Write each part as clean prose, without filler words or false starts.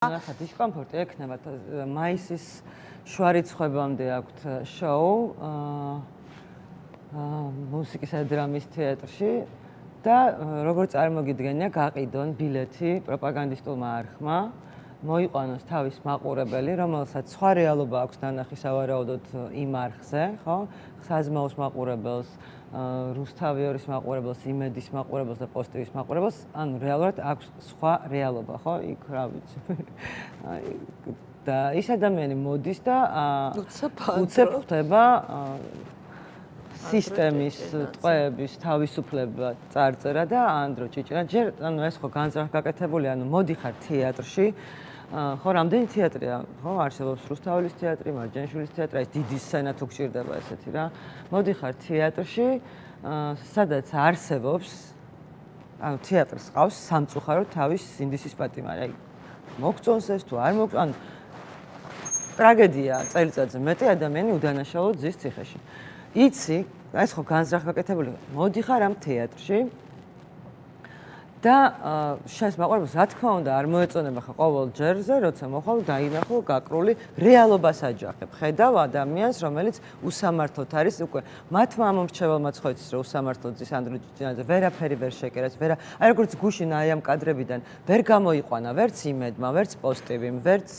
ნახეთ, დისკომფორტი ექნება მაისის შუა რიცხვებამდე აქვთ შოუ მუსიკის და დრამის თეატრში და როგორ წარმოგიდგენია გაყიდონ ბილეთი პროპაგანდისტულმა არხმა მოიყვანოს თავის მაყურებელი, რომელსაც სხვა რეალობა აქვს ნანახი სავარაუდოდ იმ არხზე, ხო? საზმაოს მაყურებელს, რუსთავიორის მაყურებელს, იმედის მაყურებელს და პოსტივის მაყურებელს, ანუ რეალურად აქვს სხვა რეალობა, ხო? იქ რა ვიცი. და ის ადამიანი მოდის და უცებ ხდება სისტემის ტყვეების თავისუფლება წარწერა და ანდრო ჭიჭრა ჯერ ანუ ეს ხო განზრახგაკეთებული, ანუ მოდიხარ თეატრში ხო, რამდენი თეატრია, ხო, არსებობს რუსთაველის თეატრი, მარჯანიშვილის თეატრი, ეს დიდი სცენა თუ გჭირდება ესეთი რა. მოდიხარ თეატრში, სადაც არსებობს, ანუ თეატრს ყავს სამწუხაროდ თავის სინდისის პატიმარი. აი, მოგწონს ეს თუ არ მოგწონს, ანუ ტრაგედია წელიწადზე მეტი ადამიანი უდანაშაულოდ ზის ციხეში. იცი, ეს ხო განზრახგაკეთებული, მოდიხარ ამ თეატრში და შენს მაყურებელს რა თქმა უნდა არ მოეწონება ხა ყოველ ჯერზე, როცა მოხვალ დაინახო გაკრული რეალობას აჯახებ. ხედავ ადამიანს, რომელიც უსამართლოდ არის უკვე მათმა ამომრჩეველმა ხო იცის რომ უსამართლოდ ზის ანდრო ჭიჭინაძე ვერაფერი ვერ შეკერებს, აი როგორც გუშინ აი ამ კადრებიდან ვერ გამოიყვანა ვერც იმედმა, ვერც პოსტივიმ, ვერც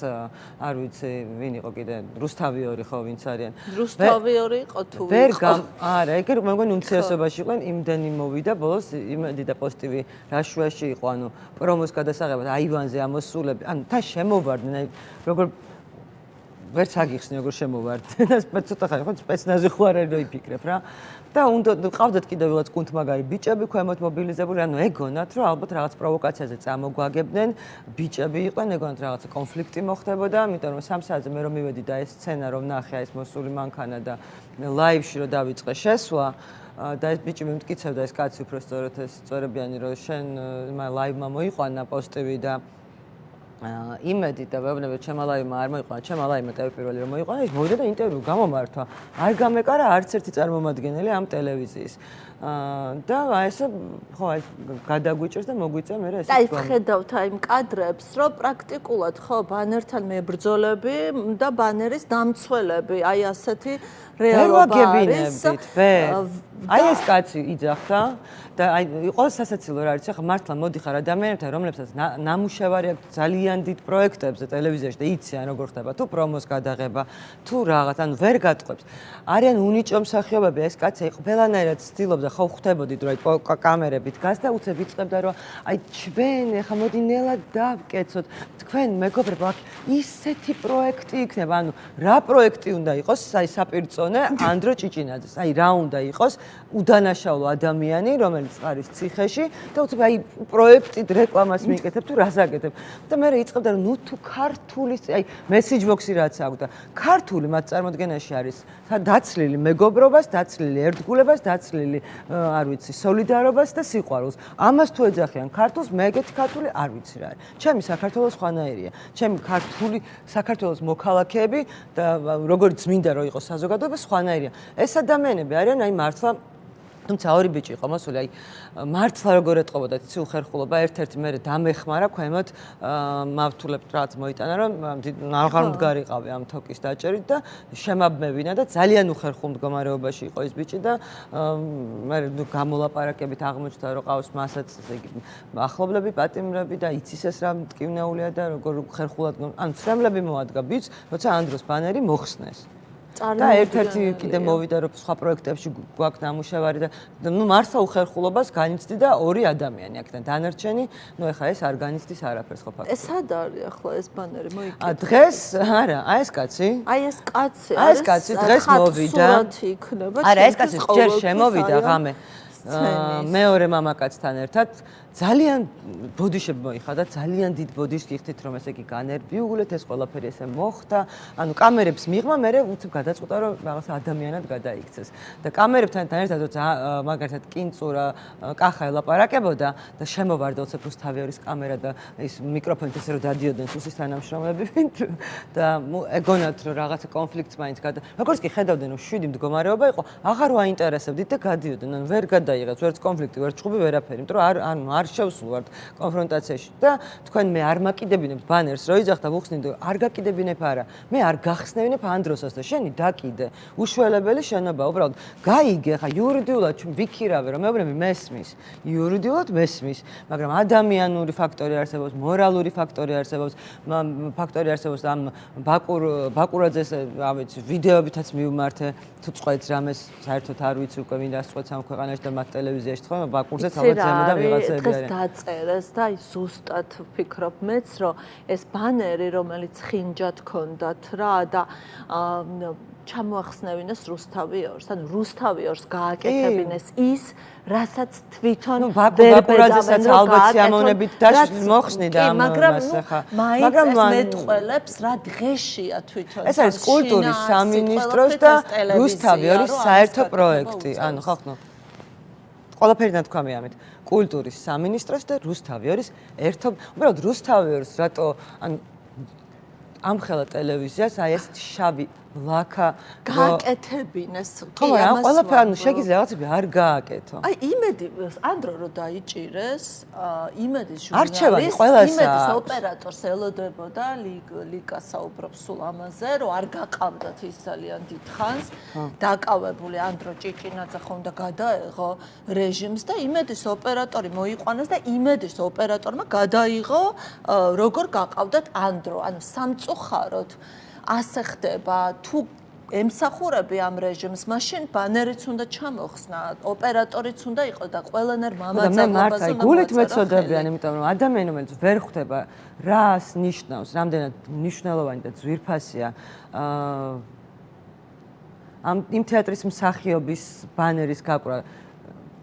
არ ვიცი ვინ იყო კიდე რუსთავიორი ხო ვინც არიან. რუსთავიორი იყო თუ ვერ არა, ეგ მე მგონი უნციასობაში იყვნენ, იმდენი მოვიდა ბოლოს იმედი და პოსტივი შუაში იყო, ანუ პრომოს გადასაღებად აივანზე ამოსულები, ანუ თან შემოვარდნენ, აი როგორ ვერც აგიხსნი როგორ შემოვარდნენ და ცოტა ხანი ხო სპეცნაზი ხო არ არის იფიქრებ რა და უნდა ყავდათ კიდევაც კუნთმაგარი ბიჭები ქვემოთ მობილიზებული, ანუ ეგონათ რომ ალბათ რაღაც პროვოკაციაზე წამოგვაგებდნენ, ბიჭები იყვნენ, ეგონათ რაღაცა კონფლიქტი მოხდებოდა, იმიტომ რომ 3 საათზე მე რომ მივედი და ეს სცენა რომ ნახე, ეს მოსული მანქანა და ლაივში რომ დავიწყე შესვლა და ეს ბიჭი მიმტკიცებდა ეს კაცი უფრო სწორად ეს სწორებიანი რომ შენ ლაივმა მოიყვანა პოსტივი და იმედი და ვეუბნები ჩემმა ლაივმა არ მოიყვანა, ჩემმა ლაივმა პირველი რომ მოიყვანა, ის მოვიდა და ინტერვიუ გამომართვა. არ გამეკარა არც ერთი წარმომადგენელი ამ ტელევიზიის. და ესე ხო ეს გადაგვიჭერს და მოგვიწევ მე ეს. და ის ხედავთ აი იმ კადრებს, რომ პრაქტიკულად ხო ბანერთან მებრძოლები და ბანერის დამცველები, აი ასეთი რეალობა არის. აი ეს კაცი იძახდა და აი იყო სასაცილო რა არის, ახლა მართლა მოდიხარ ადამიანებთან, რომლებსაც ნამუშევარი აქვს ძალიან დიდ პროექტებზე ტელევიზიაში და იციან როგორ ხდება თუ პრომოს გადაღება, თუ რაღაც, ანუ ვერ გატყვებს. არიან უნიჭო მსახიობები, ეს კაცი ყველანაირად ცდილობდა ხო ხვდებოდით რომ აი კამერებით დგას და უცებ იწყებდა რომ აი ჩვენ ახლა მოდი ნელა დავკეცოთ თქვენ მეგობრებო აქ ისეთი პროექტი იქნება, ანუ რა პროექტი უნდა იყოს, აი საპირწონე ანდრო ჭიჭინაძეს, აი რა უნდა იყოს უდანაშაულო ადამიანი, რომელიც არის ციხეში და უცებ აი პროექტით რეკლამას მიიკეთებ თუ რას აკეთებ. და მე იწყებდა რომ ნუ თუ ქართული აი მესეჯ ბოქსი რაც აქვს და ქართული მათ წარმოდგენაში არის დაცლილი მეგობრობას, დაცლილი ერთგულებას, დაცლილი არ ვიცი სოლიდარობას და სიყვარულს. ამას თუ ეძახიან ქართულს, მე ეგეთი ქართული არ ვიცი რა არის. ჩემი საქართველოს ხვანაერია. ჩემი ქართული საქართველოს მოქალაქეები და როგორც მინდა რომ იყოს საზოგადოება ხვანაერია. ეს ადამიანები არიან აი მართლა თუმცა ორი ბიჭი იყო მოსული, აი მართლა როგორ ეტყობოდა ცი უხერხულობა, ერთ-ერთი მე დამეხმარა ქვემოთ მავთულებთ რაც მოიტანა რომ აღარ მდგარიყავი ამ თოკის დაჭერით და შემაბმევინა და ძალიან უხერხულ მდგომარეობაში იყო ეს ბიჭი და მე გამოლაპარაკებით აღმოჩნდა რომ ყავს მასაც ახლობლები, პატიმრები და იცის ეს რა მტკივნეულია და როგორ უხერხულად ანუ ცრემლები მოადგა ბიჭს, როცა ანდროს ბანერი მოხსნეს. და ერთ-ერთი კიდე მოვიდა რომ სხვა პროექტებში გვაქვს ნამუშევარი და ნუ მართლა უხერხულობას განიცდი და ორი ადამიანი აქედან დანარჩენი, ნუ ეხლა ეს არ განიცდის არაფერს ხო ფაქტობრივად. ეს სად არის ახლა ეს ბანერი მოიკეთე? დღეს არა, აი ეს კაცი. აი ეს კაცი არის. აი ეს კაცი დღეს მოვიდა. სურათი იქნება. არა, ეს კაცი ჯერ შემოვიდა ღამე. მეორე მამაკაცთან ერთად ძალიან ბოდიშები მოიხადა, ძალიან დიდ ბოდიშს გიხდით რომ ესე იგი განერბიულეთ, ეს ყველაფერი ესე მოხდა. ანუ კამერებს მიღმა, მე უცებ გადაწყვიტა რომ რაღაც ადამიანად გადაიქცეს. და კამერებთან ერთად როცა მაგალითად კინწურა კახა ელაპარაკებოდა და შემოვარდა უცებ რუსთავიორის კამერა და ის მიკროფონით ესე რომ დადიოდნენ სუსის თანამშრომლები და ეგონათ რომ რაღაცა კონფლიქტს მაინც როგორც კი ხედავდნენ რომ შვიდი მდგომარეობა იყო, აღარ ვაინტერესებდით და გადიოდნენ, ანუ ვერ გადაიღეს ვერც კონფლიქტი, ვერც ჭუბი, ვერაფერი, იმიტომ რომ არ არ შევსულვართ კონფრონტაციაში და თქვენ მე არ მაკიდებინებ ბანერს, რო იძახ და ვუხსნით, არ გაკიდებინებ არა. მე არ გახსნევინებ ამ დროსაც და შენი დაკიდე. უშველებელი შენობა, უბრალოდ გაიგე, ხა იურიდიულად ვიქირავე, რომ მეუბნები მესმის. იურიდიულად მესმის, მაგრამ ადამიანური ფაქტორი არსებობს, მორალური ფაქტორი არსებობს, ფაქტორი არსებობს ამ ბაკურაძეს, რა ვიცი, ვიდეოებითაც მივმართე, თუ წყვეტს რამეს საერთოდ არ ვიცი უკვე მინდა სწყვეტს ამ ქვეყანაში და მათ ტელევიზიაში თქვა, ბაკურზეც ალბათ ზემოდან ვიღაცები არიან. დღეს დაწერეს და აი ზუსტად ვფიქრობ მეც, რომ ეს ბანერი, რომელიც ხინჯად ჰქონდათ რა და ჩამოახსნევინეს რუსთავი-ორს, ანუ რუსთავი-ორს გააკეთებინეს ის, რასაც თვითონ ბაკურაძესაც ალბათ სიამოვნებით მოხსნიდა ამ მას ახლა. მაგრამ მეტყველებს რა დღეშია თვითონ. ეს არის კულტურის სამინისტროს და რუსთავი-ორის საერთო პროექტი. ანუ ხალხო ყველაფერი ნათქვამია ამით. კულტურის სამინისტროს და რუსთავი-ორის უბრალოდ რუსთავი-ორის რატო ანუ ამხელა ტელევიზიას აი ეს შავი ლაქა გააკეთებინეს. ხო, მაგრამ ყველაფერი ანუ შეგიძლია რაღაცები არ გააკეთო. აი იმედი ანდრო რო დაიჭირეს, იმედის არჩევანი ჟურნალისტს, ყველას იმედის ოპერატორს ელოდებოდა ლიკა საუბრობს სულ ამაზე, რომ არ გაყავდათ ის ძალიან დიდ ხანს, დაკავებული ანდრო ჭიჭინაძე ხომ და გადაეღო რეჟიმს და იმედის ოპერატორი მოიყვანეს და იმედის ოპერატორმა გადაიღო როგორ გაყავდათ ანდრო, ანუ სამწუხაროდ ასე ხდება თუ ემსახურები ამ რეჟიმს, მაშინ ბანერიც უნდა ჩამოხსნა, ოპერატორიც უნდა იყოს და ყველანაირ მამაძაღლობაზე უნდა გულით მეწოდებიან, იმიტომ რომ ადამიანი რომელიც ვერ ხვდება რას ნიშნავს, რამდენად მნიშვნელოვანი და ძვირფასია იმ თეატრის მსახიობის ბანერის გაკვრა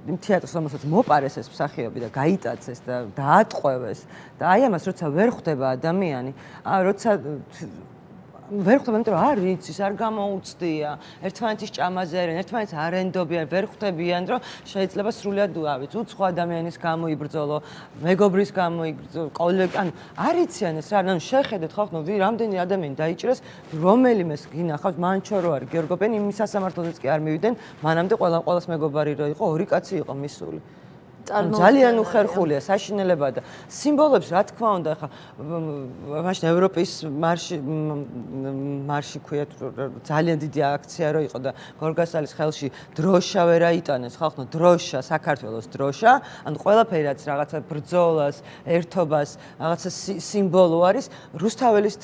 იმ თეატრს რომელსაც მოპარეს ეს მსახიობი და გაიტაცეს და დაატყვევეს და აი ამას როცა ვერ ხვდება ადამიანი, როცა ვერ ხვდება, იმიტომ რომ არ იცის, არ გამოუცდია, ერთმანეთის ჭამაზე არიან, ერთმანეთს არ ენდობიან, ვერ ხვდებიან, რომ შეიძლება სრულიად ავიც, უცხო ადამიანის გამოიბრძოლო, მეგობრის გამოიბრძოლო, კოლეგ, ანუ არ იციან ეს რა, ანუ შეხედეთ ხალხო, რამდენი ადამიანი დაიჭირეს, რომელიმეს გინახავს, მანჩო რო არის, გიორგოპენი იმ სასამართლოდაც კი არ მივიდნენ, მანამდე ყველას მეგობარი რო იყო, ორი კაცი იყო მისული. ძალიან უხერხულია საშინელება და სიმბოლოებს რა თქმა უნდა ხა მაშინ ევროპის მარში ქვია ძალიან დიდი აქცია რო იყო და გორგასალის ხელში დროშა ვერ აიტანეს ხალხო დროშა საქართველოს დროშა ანუ ყველაფერი რაც რაღაცა ბრძოლას ერთობას რაღაცა სიმბოლო არის რუსთაველის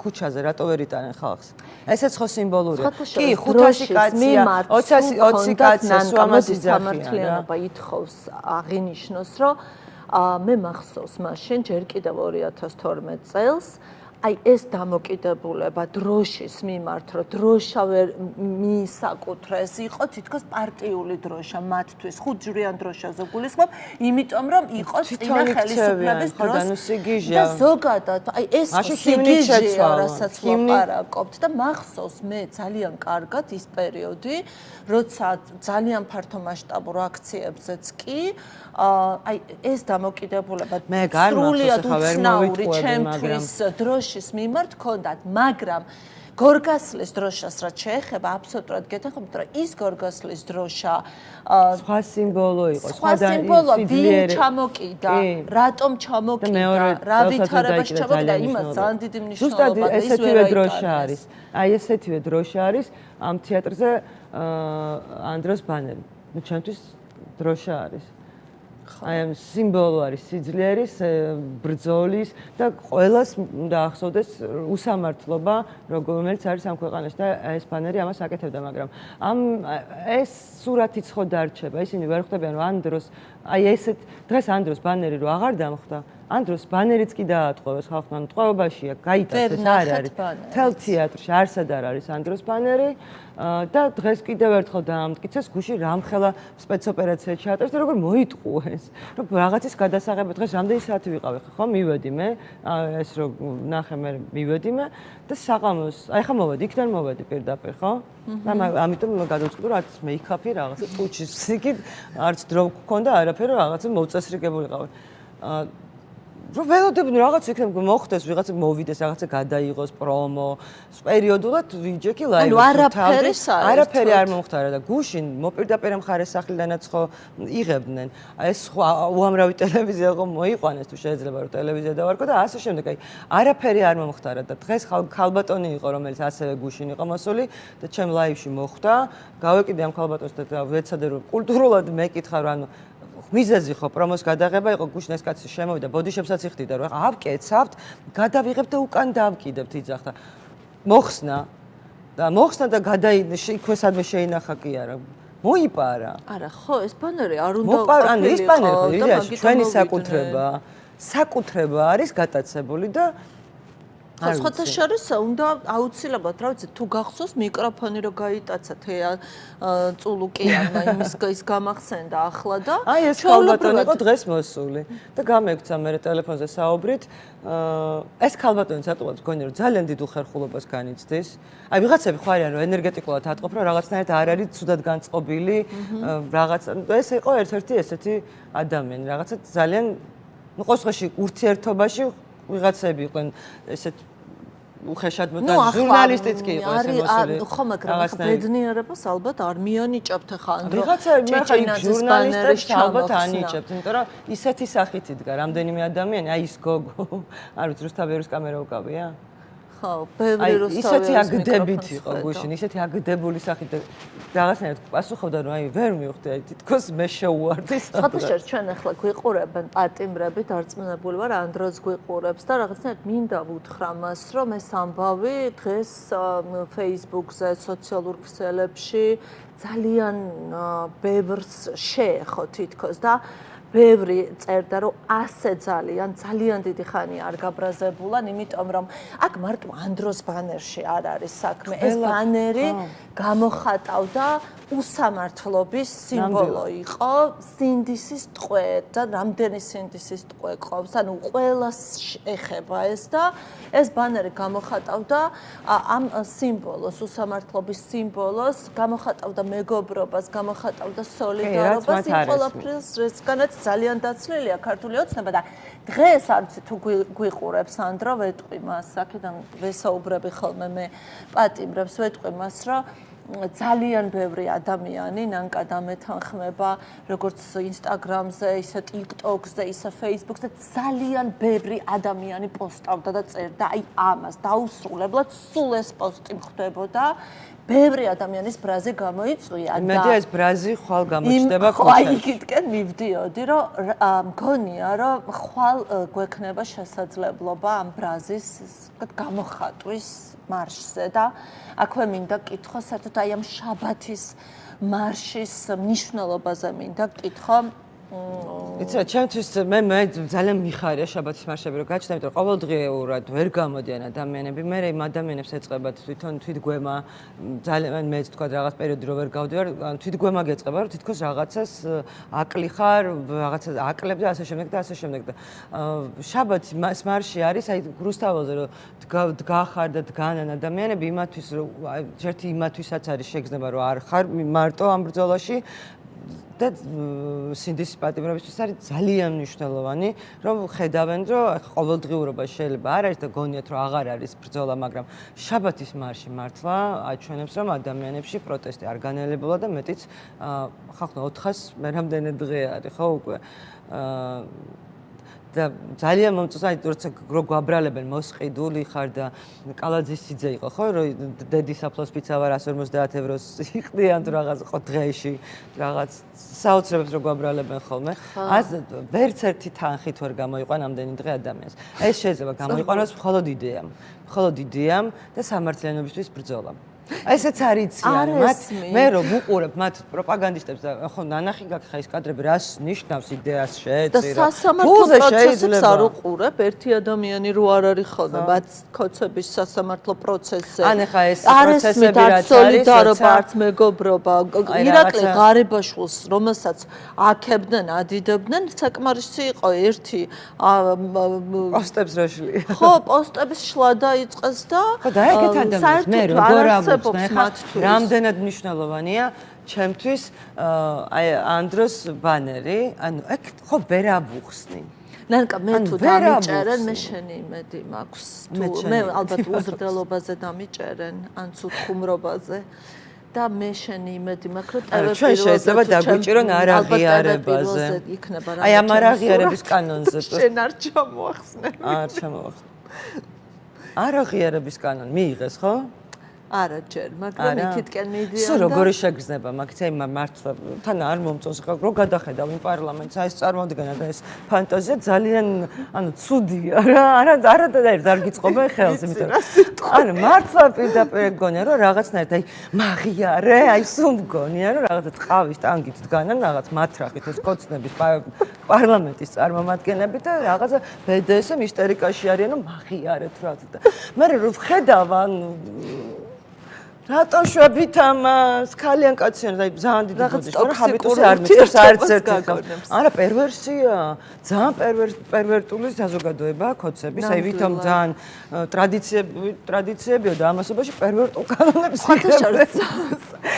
ქუჩაზე რატო ვერ იტანენ ხალხს ესეც ხო სიმბოლურია კი 500 კაცია 20 კაცია სვამას იძახიან ნობა ითხოვს აღინიშნოს, რომ მე მახსოვს მაშინ ჯერ კიდევ 2012 წელს აი ეს დამოკიდებულება დროშის მიმართ, რომ დროშა ვერ მიისაკუთრეს, იყო თითქოს პარტიული დროშა მათთვის, ხუთჯვრიან დროშაზე გულისხმობ, იმიტომ რომ იყო წინა ხელისუფლების დროს და ზოგადად აი ეს სიგიჟეა, რასაც ვაპარაკობთ და მახსოვს მე ძალიან კარგად ის პერიოდი, როცა ძალიან ფართო მასშტაბურ აქციებზეც კი აი ეს დამოკიდებულება სრულიად უცნაური ჩემთვის დროშის მიმართ ჰქონდათ, მაგრამ გორგასლის დროშას რაც შეეხება აბსოლუტურად გეთანხმებით, რომ ის გორგასლის დროშა სხვა სიმბოლო იყო, სხვა სიმბოლო ვინ ჩამოკიდა, რატომ ჩამოკიდა, რა ვითარებაში ჩამოკიდა, იმას ძალიან დიდი მნიშვნელობა და ის ვერ არის. აი ესეთივე დროშა არის ამ თეატრზე ანდროს ბანერი. ნუ ჩემთვის დროშა არის. აი ამ სიმბოლო არის სიძლიერის, ბრძოლის და ყველას უნდა ახსოვდეს უსამართლობა, რომელიც არის ამ ქვეყანაში და ეს ბანერი ამას აკეთებდა, მაგრამ ეს სურათიც ხო დარჩება, ისინი ვერ ხვდებიან რომ ამ დროს აი ესეთ დღეს ამ დროს ბანერი რო აღარ დამხვდა, ამ დროს ბანერიც კი დაატყვევეს ხალხმა, ანუ ტყვეობაშია, გაიტაცეს არ არის. თელ თეატრში არსად არ არის ამ დროს ბანერი და დღეს კიდევ ერთხელ დაამტკიცეს გუში რამხელა სპეცოპერაცია ჩაატარეს და როგორ მოიტყუეს. რომ რაღაცის გადასაღები დღეს რამდენი საათი ვიყავი ხო მივედი მე ეს რო ნახე მე მივედი მე და საღამოს აი ხა მოვედი იქიდან მოვედი პირდაპირ ხო? ამიტომ გადავწყვიტე რომ არც მეიქაპი რაღაცა ტუჩის იქით არც დრო გქონდა არაფერი რაღაცა მოუწესრიგებულიყავი. რომ ველოდებინო რაღაც იქნებ მოხდეს, ვიღაცა მოვიდეს, რაღაცა გადაიღოს პრომო, პერიოდულად ვიჯექი ლაივებს. არაფერი არ მომხდარა და გუშინ მოპირდაპირე მხარეს სახლიდანაც ხო იღებდნენ. ეს ხო უამრავი ტელევიზია ხო მოიყვანეს თუ შეიძლება რომ ტელევიზია დავარქვა და ასე შემდეგ. აი არაფერი არ მომხდარა და დღეს ქალბატონი იყო რომელიც ასევე გუშინ იყო მოსული და ჩემ ლაივში მოხვდა. გავეკიდე ამ ქალბატონს და ვეცადე რომ კულტურულად მეკითხა რომ ანუ მიზეზი ხო პრომოს გადაღება იყო გუშინ ეს კაცი შემოვიდა ბოდიშებსაც იხდიდა რომ ახლა ავკეცავთ გადავიღებთ და უკან დავკიდებთ იძახდა მოხსნა და იქვე სადმე შეინახა კი არა მოიპარა არა ხო ეს ბანერი არ უნდა ანუ ეს ბანერი ხო იდეაში ჩვენი საკუთრება არის გატაცებული და სხვათა შორის უნდა აუცილებლად რა ვიცი თუ გახსოვს მიკროფონი რო გაიტაცათ წულუკიანმა ის გამახსენდა ახლა და აი ეს ქალბატონი იყო დღეს მოსული და გამექცა მე ტელეფონზე საუბრით ეს ქალბატონი სატყუად გქონია რომ ძალიან დიდ უხერხულობას განიცდის აი ვიღაცები ხო არიან რომ ენერგეტიკულად ატყობ რომ რაღაცნაირად არ არის ცუდად განწყობილი რაღაც ეს იყო ერთ-ერთი ესეთი ადამიანი რაღაცა ძალიან ნუ ყოველში ურთიერთობაში ვიღაცები იყვნენ ესეთ უხეშად მოთა ჟურნალისტიც კი იყო ესე მოსული. ხო, მაგრამ ბედნიერებას ალბათ არ მიანიჭებთ ხა ან ვიღაცები ხა ჟურნალისტებს ალბათ ანიჭებთ, იმიტომ რომ ისეთი სახით იდგა რამდენიმე ადამიანი, აი ის გოგო. არ ვიცი, რუსთავერის კამერა უკავია? ხო, ბევრი რუსთავერის ისეთი აგდებით იყო გუშინ, ისეთი აგდებული სახით რაღაცნაირად პასუხობდა რომ აი ვერ მივხვდი, აი თითქოს მე შეუვარდი. სხვათაშორის ჩვენ ახლა გვიყურებენ პატიმრები, დარწმუნებული ვარ ამ დროს გვიყურებს და რაღაცნაირად მინდა ვუთხრა მას რომ ეს ამბავი დღეს Facebook-ზე, სოციალურ ქსელებში ძალიან ბევრს შეეხო თითქოს და ბევრი წერდა რომ ასე ძალიან დიდი ხანი არ გაბრაზებულან, იმიტომ რომ აქ მარტო ანდროს ბანერში არ არის საქმე. ეს ბანერი გამოხატავდა უსამართლობის სიმბოლო იყო, სინდისის ტყვე და რამდენი სინდისის ტყვე ყავს, ანუ ყველას ეხება ეს და ეს ბანერი გამოხატავდა ამ სიმბოლოს, უსამართლობის სიმბოლოს, გამოხატავდა მეგობრობას, გამოხატავდა სოლიდარობას, იმ ყველაფერს, რისგანაც ძალიან დაცლილია ქართული ოცნება და დღეს არ ვიცი თუ გვიყურებს ანდრო ვეტყვი მას აქედან ვესაუბრები ხოლმე მე პატიმრებს ვეტყვი მას რომ ძალიან ბევრი ადამიანი ნანკად ამეთანხმება როგორც Instagram-ზე, ისე TikTok-ზე, ისე Facebook-ზე ძალიან ბევრი ადამიანი პოსტავდა და წერდა აი ამას დაუსრულებლად სულ ეს პოსტი ხდებოდა ბევრი ადამიანის ბრაზი გამოიწვია და იმედია ეს ბრაზი ხვალ გამოჩნდება ხო აი იქითკენ მივდიოდი რომ მგონია რომ ხვალ გვექნება შესაძლებლობა ამ ბრაზის გამოხატვის მარშზე და აქვე მინდა კითხო საერთოდ აი ამ შაბათის მარშის მნიშვნელობაზე მინდა კითხო იცი რა ჩემთვის მე ძალიან მიხარია შაბათის მარშები რომ გაჩნდა იმიტომ რომ ყოველდღიურად ვერ გამოდიან ადამიანები მე იმ ადამიანებს ეწყებათ თვითონ თვითგვემა ძალიან მეც თქვა რაღაც პერიოდი რო ვერ გავდივარ თვითგვემა გეწყება რომ თითქოს რაღაცას აკლიხარ რაღაცას აკლებ და ასე შემდეგ და ასე შემდეგ და შაბათის მარში არის აი რუსთაველზე რომ დგახარ და დგანან ადამიანები იმათვის რომ ერთი იმათვისაც არის შეგრძნება რომ არ ხარ მარტო ამ ბრძოლაში და სინდისის პატიმრებისთვის არის ძალიან მნიშვნელოვანი, რომ ხედავენ, რომ ყოველდღიურობა შეიძლება არ არის და გონიათ, რომ აღარ არის ბრძოლა, მაგრამ შაბათის მარში მართლა აჩვენებს, რომ ადამიანებში პროტესტი არ განელებულა და მეტიც ხახნა 400 მე რამდენი დღე არის, ხო უკვე და ძალიან მომწონს აი როცა გვაბრალებენ მოსყიდული ხარ და კალაძის სიძე იყო ხო რომ დედის აფლოს პიცა ვარ 150 ევროს იყდიან თუ რაღაც ხო დღეში რაღაც საოცრებს რო გვაბრალებენ ხოლმე ას ვერც ერთი თანხით ვერ გამოიყვან ამდენი დღე ადამიანს ეს შეიძლება გამოიყვანოს მხოლოდ იდეამ და სამართლიანობისთვის ბრძოლამ ესეც არიციან მათ მე რომ უყურებ მათ პროპაგანდისტებს და ხო ნანახი გაქხა ის კადრები რას ნიშნავს იდეას შეეწირა და სასამართლო პროცესებს არ უყურებ ერთი ადამიანი რო არ არის ხოლმე მათ კოცების სასამართლო პროცესზე ან ახლა ეს პროცესები რაც არის სოლიდარობა არც მეგობრობა ირაკლი ღარიბაშვილს რომელსაც აქებდნენ ადიდებდნენ საკმარისი იყო ერთი პოსტებს რაშლი ხო პოსტების შლა დაიწყეს და ხო და ეგეთ ადამიანს მე როგორ რამდენად მნიშვნელოვანია ჩემთვის აი ანდროს ბანერი, ანუ ეგ ხო ვერ ავუხსნი. ნანკა მე თუ ვერ დამიჭერენ, ამბობს. მე შენი იმედი მაქვს. მე თუ შენი მე იმედი ალბათ მაქვს. უზრდელობაზე დამიჭერენ, ან ცუდ ხუმრობაზე. და მე შენი იმედი მაქვს, რომ ჩვენ ტელეპიროზე შეიძლება დაგვიჭირონ არ აღიარებაზე. იქნება აი ამ არ აღიარების კანონზე. შენ არ ჩამოახსნე. არ ჩამოვახსნე. არ აღიარების კანონი მიიღეს, ხო? არა ჯერ, მაგრამ იქითკენ მიდიან სულ როგორი შეგრძნება, მაგით აი მართლა თან არ მომწონს ხა რო გადახედავ იმ პარლამენტს, აი ეს წარმოადგენა და ეს ფანტაზია ძალიან ანუ ცუდია რა, არა და არ გიწყობენ ხელს, იმიტომ რომ არა მართლა პირდაპირ გონია რომ რაღაცნაირად აი მაღიარე, აი სულ მგონია რომ რაღაცა ტყავის ტანგით დგანან რაღაც მათრახით ეს კოცნების პარლამენტის წარმომადგენლები და რაღაცა BDSM ისტერიკაში არიან რომ მაღიარეთ რა და მე რო ვხედავ ანუ რატო შვებით ამას? ქალიან კაციან და ძალიან დიდი ბოდიში, მაგრამ ჰაბიტუსი არ მიწევს არც ერთს. არა, პერვერსია, ძალიან პერვერტული საზოგადოება ქოცების, აი ვითომ ძალიან ტრადიციებიო და ამასობაში პერვერტულ კანონებს იღებენ.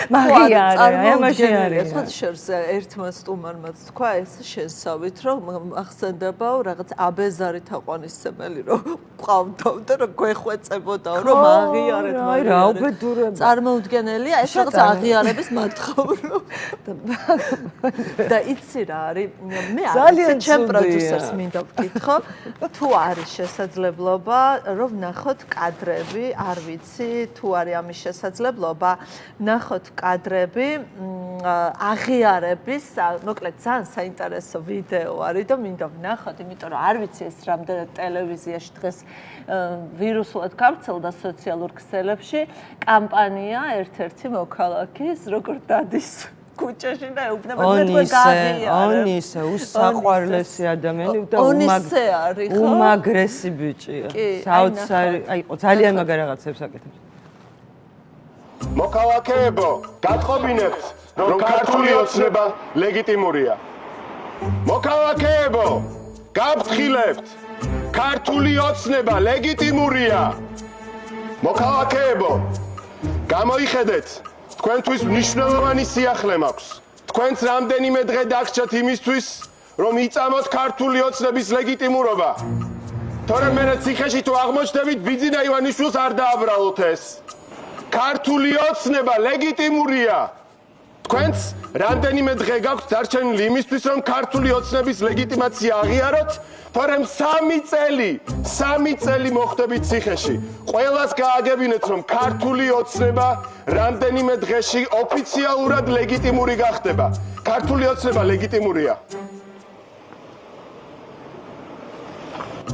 მაღიარე, ამაში არის. სხვა შერს ერთმა სტუმარმაც თქვა ეს შესავით, რომ ახსენდებაო რაღაც აბეზარი თაყვანისმცემელი რომ ყავდაო და რომ გვეხვეწებოდაო რომ აღიარეთ აი რა უბედურება. წარმოუდგენელია ეს რაღაც აღიარების მათხოვრო. და იცი რა არის? მე ძალიან არ ჩემ ცუდია. პროდიუსერს მინდა ვკითხო, თუ არის შესაძლებლობა, რომ ნახოთ კადრები, არ ვიცი, თუ არის ამის შესაძლებლობა, ნახოთ კადრები აღიარების, მოკლედ ძალიან საინტერესო ვიდეო არის და მინდა ვნახოთ, იმიტომ რომ არ ვიცი ეს რამდენად ტელევიზიაში დღეს ვირუსულად გავრცელდა სოციალურ ქსელებში კამპანია ერთ-ერთი მოქალაქის როგორ დადის ქუჩაში და ეუბნება მე თქვენ გააღიარებ. ონისე, უსაყვარლესი ადამიანი და ონისე არის ხო? უმაგრესი ბიჭია. საოცარი, აი ძალიან მაგარ რაღაცებს აკეთებს. მოქალაქეებო, გატყობინებთ, რომ ქართული ოცნება ლეგიტიმურია. მოქალაქეებო, გაფრთხილებთ, ქართული ოცნება ლეგიტიმურია. მოქალაქეებო, გამოიხედეთ, თქვენთვის მნიშვნელოვანი სიახლე მაქვს. თქვენც რამდენიმე დღე დაგჭათ იმისთვის, რომ იწამოთ ქართული ოცნების ლეგიტიმურობა. თორემ მე ციხეში თუ აღმოჩნდებით, ბიძინა ივანიშვილს არ დააბრალოთ ეს. ქართული ოცნება ლეგიტიმურია. თქვენც რამდენიმე დღე გაქვთ დარჩენილი იმისთვის, რომ ქართული ოცნების ლეგიტიმაცია აღიაროთ, თორემ 3 წელი მოხდებით ციხეში. ყველას გააგებინეთ, რომ ქართული ოცნება რამდენიმე დღეში ოფიციალურად ლეგიტიმური გახდება. ქართული ოცნება ლეგიტიმურია.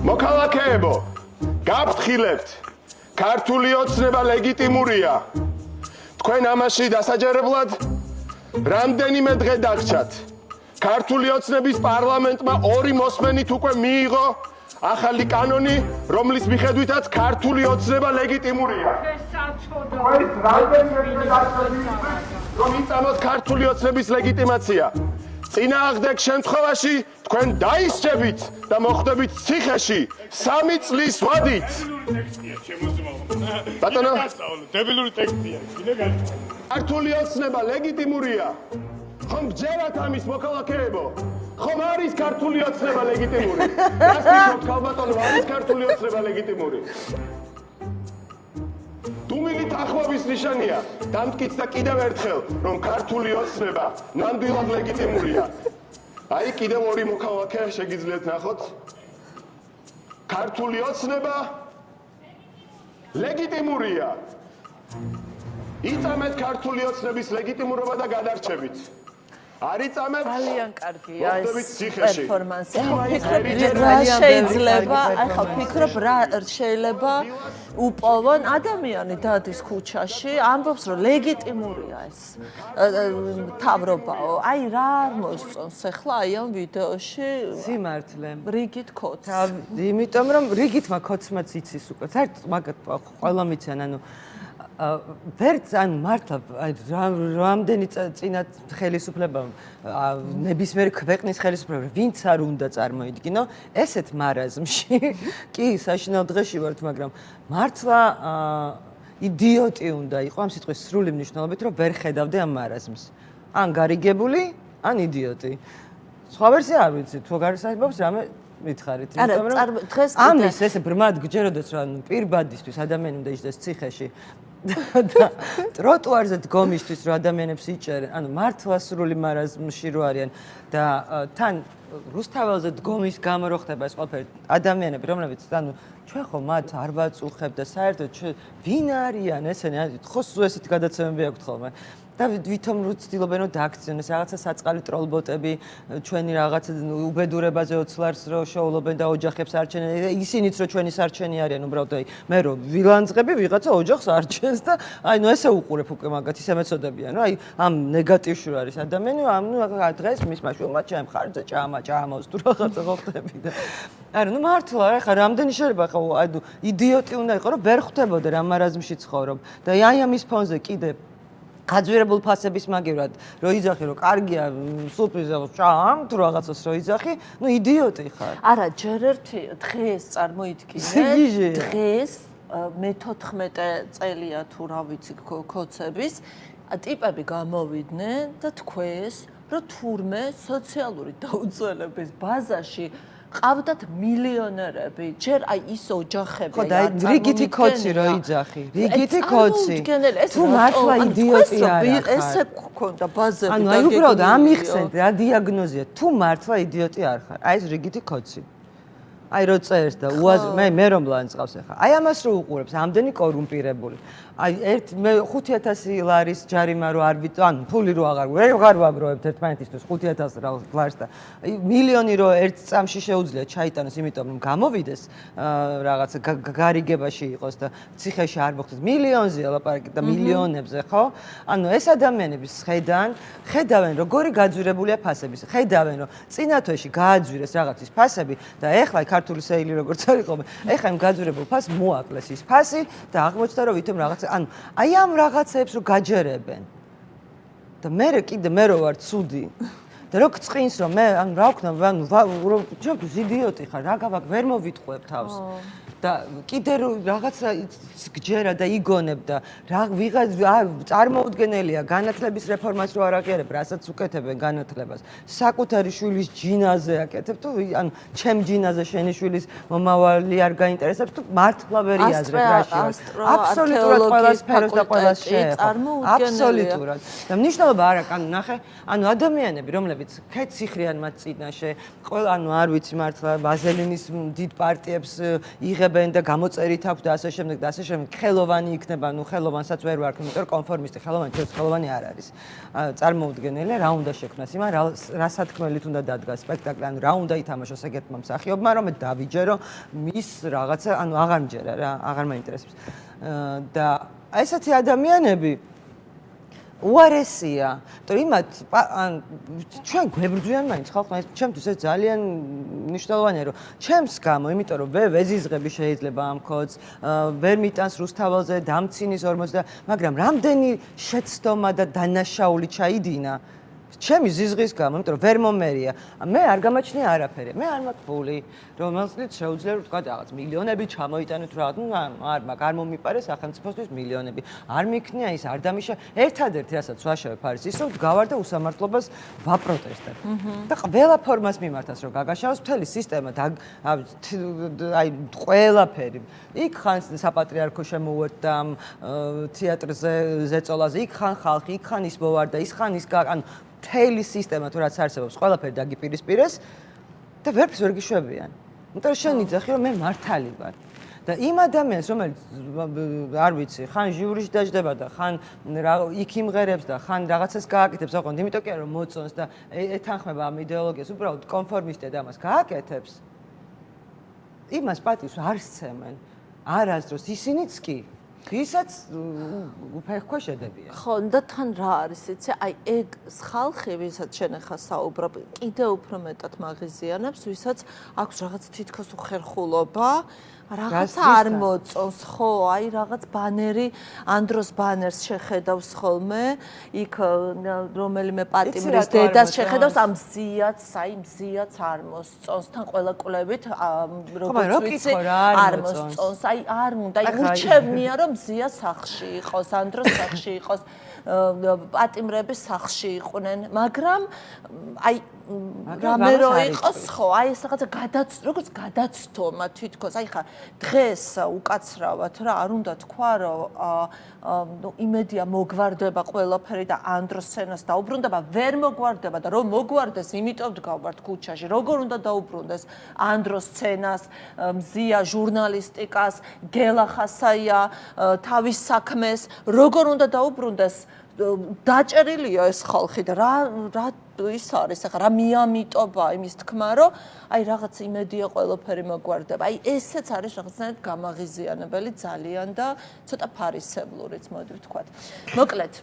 მოქალაქეებო, გაფრთხილებთ, ქართული ოცნება ლეგიტიმურია. თქვენ ამაში დასაჯერებლად რამდენიმე დღე დაგჭათ. ქართული ოცნების პარლამენტმა 2 მოსმენით უკვე მიიღო ახალი კანონი, რომლის მიხედვითაც ქართული ოცნება ლეგიტიმურია. რომ იწამოთ ქართული ოცნების ლეგიტიმაცია. წინააღმდეგ შემთხვევაში თქვენ დაისჯებით და მოხვდებით ციხეში 3 წლის ვადით. ბატონო, დებილური ტექსტია. ქართული ოცნება ლეგიტიმურია. ხომ გჯერათ ამის მოქალაქეებო? ხომ არის ქართული ოცნება ლეგიტიმური? რას ნიშნავს ქალბატონო, არის ქართული ოცნება ლეგიტიმური? დუმილით ახლობის ნიშანია. დამტკიც და კიდევ ერთხელ, რომ ქართული ოცნება ნამდვილად ლეგიტიმურია. აი კიდევ 2 მოქალაქე შეგიძლიათ ნახოთ. ქართული ოცნება ლეგიტიმურია. იწამეთ ქართული ოცნების ლეგიტიმურობა და გადარჩებით. არ იწამეთ? ძალიან კარგია ეს ციხეში. პერფორმანსი. რა შეიძლება, ახლა ვფიქრობ რა შეიძლება უპოვონ ადამიანი დადის ქუჩაში, ამბობს რომ ლეგიტიმურია ეს თავრობაო. აი რა არ მოსწონს ახლა აი ამ ვიდეოში სიმართლე. რიგით ქოც. იმიტომ რომ რიგითმა ქოცმაც იცის უკვე. საერთოდ მაგათ ყველა მიციან, ანუ ვერც ან მართლა რამდენი წინა ხელისუფლება ნებისმიერი ქვეყნის ხელისუფლება ვინც არ უნდა წარმოიდგინო ესეთ მარაზმში კი საშინაო დღეში ვართ მაგრამ მართლა იდიოტი უნდა იყო ამ სიტყვის სრული მნიშვნელობით რომ ვერ ხედავდე ამ მარაზმს ან გარიგებული ან იდიოტი სხვა ვერსია არ ვიცი თუ გარსაიბობს რამე მითხარით. არა, დღეს ამის ესე ბრმად გჯეროდეს რომ პირბადისთვის ადამიანი უნდა იჯდეს ციხეში და ტროტუარზე დგომისთვის რომ ადამიანებს იჭერენ, ანუ მართლა სრული მარაზმში რო არიან და თან რუსთაველზე დგომის გამო რო ხდება ეს ყველაფერი ადამიანები რომლებიც ანუ ჩვენ ხო მათ არ ვაწუხებ და საერთოდ ვინ არიან ესენი ხო ესეთი გადაცემები აქვთ ხოლმე და ვითომ რო ცდილობენ რომ დააქციონეს რაღაცა საწყალი ტროლბოტები ჩვენი რაღაცა უბედურებაზე ოცლარს რო შოულობენ და ოჯახებს არჩენენ ისინიც რო ჩვენი სარჩენი არიან უბრალოდ აი მე რო ვილანძღები ვიღაცა ოჯახს არჩენს და აი ნუ ესე უყურებ უკვე მაგათ ისე მეცოდებიან რომ აი ამ ნეგატივში არის ადამიანი ამ ნუ დღეს მის მაშულმა ჩემ ხარჯზე ჭამავს თუ რაღაცა ყოფტები და არა ნუ მართლა რა რამდენი შეიძლება ხო ანუ იდიოტი უნდა იყო რომ ვერ ხვდებოდა რა მარაზმში ცხოვრობ და აი ამის ფონზე კიდე გაძვირებულ ფასების მაგივრად რო იძახი რომ კარგია სულფიზა ჭამ თუ რაღაცას რო იძახი ნუ იდიოტი ხარ არა ჯერ ერთი დღეს წარმოიდგინე დღეს მე-14 წელია თუ რა ვიცი ქოცების ტიპები გამოვიდნენ და თქვეს რომ თურმე სოციალური დაუცველების ბაზაში ყავდათ მილიონერები, ჯერ აი ის ოჯახები, ხო და რიგითი კოცი რო იძახი, რიგითი კოცი. თუ მართლა იდიოტი არა. ესე გქონდა ბაზები და ანუ აი უბრალოდ ამიხსენეთ რა დიაგნოზია, თუ მართლა იდიოტი არ ხარ. აი ეს რიგითი კოცი. აი რო წერს და მე რომ ლანძღავს ახლა. აი ამას რო უყურებს, ამდენი კორუმპირებული. აი 5000 ლარის ჯარიმა რო არ ანუ ფული რო აღარ ვაგროვებთ ერთმანეთისთვის 5000 ლარს და მილიონი რო ერთ წამში შეუძლია ჩაიტანოს, იმიტომ რომ გამოვიდეს რაღაცა გარიგებაში იყოს და ციხეში არ მოხდეს მილიონზეა ლაპარაკი და მილიონებზე, ხო? ანუ ეს ადამიანების ხედავენ როგორი გაძვირებულია ფასების. ხედავენ რომ წინა თვეში გააძვირეს რაღაცის ფასები და ეხლა ქართული სეილი როგორც არის ხოლმე, ეხლა იმ გაძვირებულ ფასს მოაკლეს ის ფასი და აღმოჩნდა რომ ვითომ რაღაცა ანუ აი ამ რაღაცებს რო გაჯერებენ და მე რო ვარ ცუდი და რო გწყინს რომ მე ანუ რა ვქნა ანუ ჩემთვის იდიოტი ხარ რა გავაკ ვერ მოვიტყვებ თავს და კიდე რო რაღაცა გჯერა და იგონებ და რა ვიღაც წარმოუდგენელია განათლების რეფორმას რო არ აღიარებ რასაც უკეთებენ განათლებას საკუთარი შვილის ჯინაზე აკეთებ თუ ანუ ჩემ ჯინაზე შენი შვილის მომავალი არ გაინტერესებს თუ მართლა ვერ იაზრებ რაში აბსოლუტურად ყველა სფეროს და ყველა შეეხო აბსოლუტურად და მნიშვნელობა არ აქვს ანუ ნახე ანუ ადამიანები რომლებიც ქეცხრიან მათ წინაშე ყველა ანუ არ ვიცი მართლა ბაზელინის დიდ პარტიებს იღებენ და გამოწერით აქვს და ასე შემდეგ და ასე შემდეგ ხელოვანი იქნება ნუ ხელოვანსაც ვერ ვარ იმიტომ რომ კონფორმისტი ხელოვანი ჩვენს ხელოვანი არ არის წარმოუდგენელია რა უნდა შექმნას იმან რა სათქმელით უნდა დადგას სპექტაკლი ანუ რა უნდა ითამაშოს ეგეთმა მსახიობმა რომ მე დავიჯერო მის რაღაცა ანუ აღარ მჯერა რა აღარ მაინტერესებს და ესეთი ადამიანები უარესია, თორე იმათ ჩვენ გვებრძვიან მაინც ხალხმა ეს ჩემთვის ეს ძალიან მნიშვნელოვანია რომ ჩემს გამო, იმიტომ რომ ვეზიზღები შეიძლება ამ კოდს, ვერ მიტანს რუსთაველზე დამცინის 40 მაგრამ რამდენი შეცდომა და დანაშაული ჩაიდინა ჩემი ზიზღის გამო, იმიტომ რომ ვერ მომერია. მე არ გამაჩნია არაფერი. მე არ მაქვს ფული, რომელსაც შეუძლია ვთქვა რაღაც მილიონები ჩამოიტანოთ რაღაც, ნუ არ მომიპარეს სახელმწიფოსთვის მილიონები. არ მიქნია ის, არ დამიშა. ერთადერთი რასაც ვაშავებ არის ის, რომ გავარ და უსამართლობას ვაპროტესტებ. და ყველა ფორმას მიმართავს, რომ გაგაშავოს მთელი სისტემა და აი ყველაფერი. იქ ხან საპატრიარქო შემოვერდა ამ თეატრზე ზეწოლაზე, იქ ხან ხალხი, იქ ხან ის მოვარდა, ის ხან ის ანუ მთელი სისტემა თუ რაც არსებობს, ყველაფერი დაგიპირისპირეს და ვერაფერს ვერ გიშვებიან. იმიტომ რომ შენ იძახი რომ მე მართალი ვარ. და იმ ადამიანს რომელიც არ ვიცი, ხან ჟიურიში დაждდება და ხან იქ იმღერებს და ხან რაღაცას გააკეთებს, ოღონდ იმიტომ კი არა რომ მოწონს და ეთანხმება ამ იდეოლოგიას, უბრალოდ კონფორმისტია და ამას გააკეთებს. იმას პატივს არ სცემენ. არასდროს ისინიც კი ვისაც უფერქვეშედებიან. ხო, და თან რა არის, იცი, აი ეგ ხალხი, ვისაც შენ ახლა საუბრობ, კიდევ უფრო მეტად მაღიზიანებს, ვისაც აქვს რაღაც თითქოს უხერხულობა, რაღაცა არ მოწონს, ხო, აი რაღაც ბანერი, ანდროს ბანერს შეხედავს ხოლმე, იქ რომელიმე პატიმრის დედას შეხედავს, ამ მზიაც არ მოსწონს, თან ყველა კვლევით როგორც ვიცი, არ მოსწონს, აი არ უნდა, აი ურჩევნია რომ მზია სახლში იყოს, ანდროს სახლში იყოს, პატიმრების სახლში იყვნენ, მაგრამ აი რამე რო იყოს, ხო, აი ეს რაღაცა როგორც გადაცდომა თითქოს, აი ხა დღეს უკაცრავად რა, არ უნდა თქვა, რომ ნუ იმედია მოგვარდება ყველაფერი და ანდროს სცენას დაუბრუნდება, ვერ მოგვარდება და რომ მოგვარდეს, იმიტომ დგავართ ქუჩაში. როგორ უნდა დაუბრუნდეს ანდროს სცენას, მზია ჟურნალისტიკას, გელა ხასაია თავის საქმეს, როგორ უნდა დაუბრუნდეს დაჭერილია ეს ხალხი და რა ის არის ახლა რა მიამიტობა იმის თქმა რომ აი რაღაც იმედია ყველაფერი მოგვარდება. აი ესეც არის რაღაცნაირად გამაღიზიანებელი ძალიან და ცოტა ფარისევლურიც მოდი ვთქვათ. მოკლედ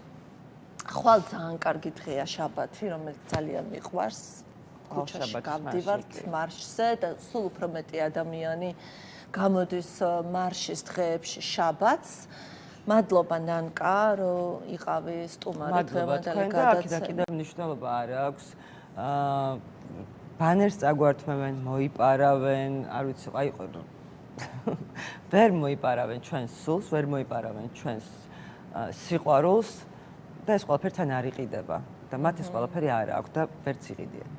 ხვალ ძალიან კარგი დღეა შაბათი, რომელიც ძალიან მიყვარს. ქუჩაში გავდივართ მარშზე და სულ უფრო მეტი ადამიანი გამოდის მარშის დღეებში შაბათს. მადლობა ნანკა, რომ იყავი სტუმარი დღევანდელი გადაცემა. და კიდევ მნიშვნელობა არ აქვს. ბანერს წაგვართმევენ, მოიპარავენ, არ ვიცი, აი ვერ მოიპარავენ ჩვენს სულს, ვერ მოიპარავენ ჩვენს სიყვარულს და ეს ყველაფერი თან არ იყიდება და მათ ეს ყველაფერი არ აქვს და ვერც იყიდიან.